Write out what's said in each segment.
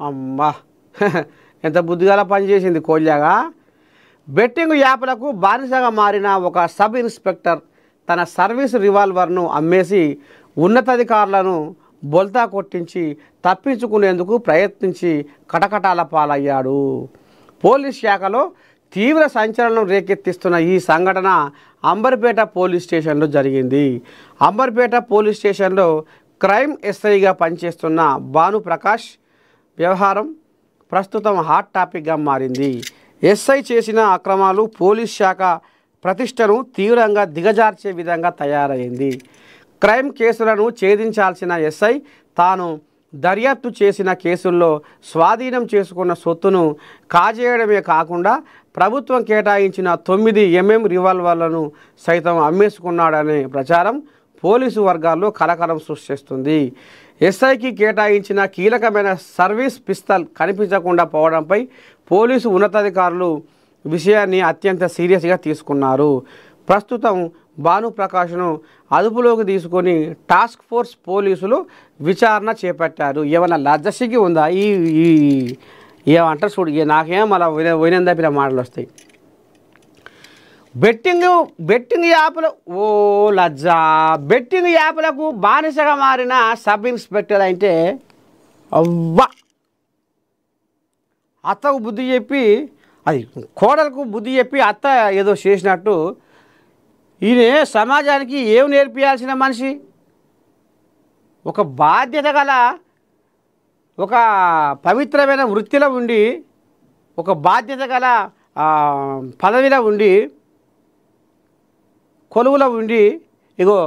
అమ్మా ఎంత బుద్ధిగల పనిచేసింది కోల్యాగా. బెట్టింగ్ యాప్లకు బానిసగా మారిన ఒక సబ్ ఇన్స్పెక్టర్ తన సర్వీస్ రివాల్వర్ను అమ్మేసి ఉన్నతాధికారులను బొల్తా కొట్టించి తప్పించుకునేందుకు ప్రయత్నించి కటకటాల పాలయ్యాడు. పోలీస్ శాఖలో తీవ్ర సంచలనం రేకెత్తిస్తున్న ఈ సంఘటన అంబర్పేట పోలీస్ స్టేషన్లో జరిగింది. అంబర్పేట పోలీస్ స్టేషన్లో క్రైమ్ ఎస్ఐగా పనిచేస్తున్న భానుప్రకాష్ వ్యవహారం ప్రస్తుతం హాట్ టాపిక్గా మారింది. ఎస్ఐ చేసిన అక్రమాలు పోలీస్ శాఖ ప్రతిష్టను తీవ్రంగా దిగజార్చే విధంగా తయారైంది. క్రైమ్ కేసులను ఛేదించాల్సిన ఎస్ఐ తాను దర్యాప్తు చేసిన కేసుల్లో స్వాధీనం చేసుకున్న సొత్తును కాజేయడమే కాకుండా ప్రభుత్వం కేటాయించిన 9 mm రివాల్వర్లను సైతం అమ్మేసుకున్నాడనే ప్రచారం పోలీసు వర్గాల్లో కలకలం సృష్టిస్తుంది. ఎస్ఐకి కేటాయించిన కీలకమైన సర్వీస్ పిస్తల్ కనిపించకుండా పోవడంపై పోలీసు ఉన్నతాధికారులు విషయాన్ని అత్యంత సీరియస్గా తీసుకున్నారు. ప్రస్తుతం భానుప్రకాష్ను అదుపులోకి తీసుకొని టాస్క్ ఫోర్స్ పోలీసులు విచారణ చేపట్టారు. ఏమన్నా లజ్జసిగ్గి ఉందా? ఏమంటారు చూడు, నాకేం మళ్ళీ వినం తప్పిన మాటలు వస్తాయి. బెట్టింగ్ యాప్లు బెట్టింగ్ యాప్లకు బానిసగా మారిన సబ్ ఇన్స్పెక్టర్ అంటే అవ్వ అత్తకు బుద్ధి చెప్పి, అది కోడలకు బుద్ధి చెప్పి అత్త ఏదో చేసినట్టు ఈయన సమాజానికి ఏం నేర్పించాల్సిన మనిషి. ఒక బాధ్యత గల ఒక పవిత్రమైన వృత్తిలో ఉండి, ఒక బాధ్యత గల పదవిలో ఉండి, కొలువులో ఉండి, ఇగో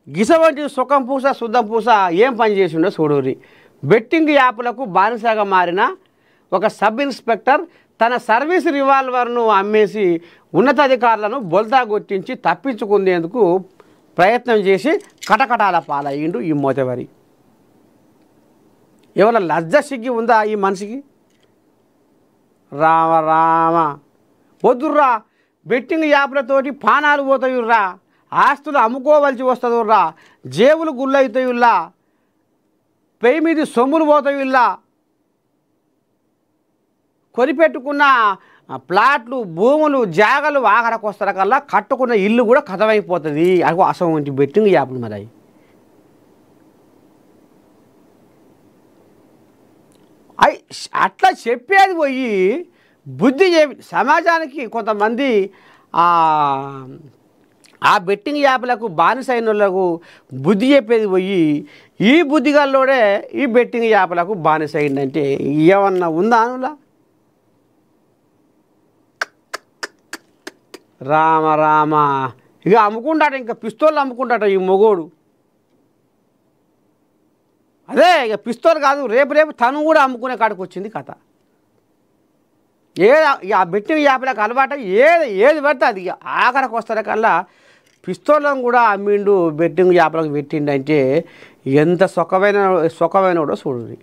గిస వంటి సుఖం పూస శుద్ధం పూస ఏం పని చేసిండో చూడూరి. బెట్టింగ్ యాప్లకు బానిసగా మారిన ఒక సబ్ ఇన్స్పెక్టర్ తన సర్వీస్ రివాల్వర్ను అమ్మేసి ఉన్నతాధికారులను బొల్తా కొట్టించి తప్పించుకునేందుకు ప్రయత్నం చేసి కటకటాల పాలయ్యిండు ఈ మోతవరి. ఏమైనా లజ్జ సిగ్గి ఉందా ఈ మనిషికి? రామ రామ వద్దుర్రా, బెట్టింగ్ యాప్లతోటి పానాలు పోతాయుర్రా, ఆస్తులు అమ్ముకోవలసి వస్తుందిర్రా, జేబులు గుళ్ళవుతాయుల్లా, పెయి మీద సొమ్ములు పోతాయుల్లా, కొనిపెట్టుకున్న ప్లాట్లు భూములు జాగలు ఆఖరకు వస్తారు కల్లా కట్టుకున్న ఇల్లు కూడా కథమైపోతుంది. అది అసలు బెట్టింగ్ యాప్లు మరి అట్లా చెప్పేది పోయి బుద్ధి సమాజానికి కొంతమంది ఆ బెట్టింగ్ యాప్లకు బానిసైన వాళ్ళకు బుద్ధి చెప్పేది పోయి ఈ బుద్ధిగాల్లోనే ఈ బెట్టింగ్ యాప్లకు బానిసైందంటే ఏమన్నా ఉందా అనులా? రామ రామ ఇక అమ్ముకుంటాట, ఇంకా పిస్తోళ్ళు అమ్ముకుంటాట ఈ మొగోడు. అదే ఇక పిస్తోల్ కాదు, రేపు తను కూడా అమ్ముకునే కాడికి వచ్చింది కథ. ఆ బెట్టింగ్ యాప్లకు అలవాట ఏది పడితే అది ఆఖరికి వస్తారు కల్లా పిస్తోళ్ళను కూడా అమ్మిండు, బెట్టింగ్ యాప్లకు పెట్టిండంటే ఎంత సుఖమైన కూడా చూడండి.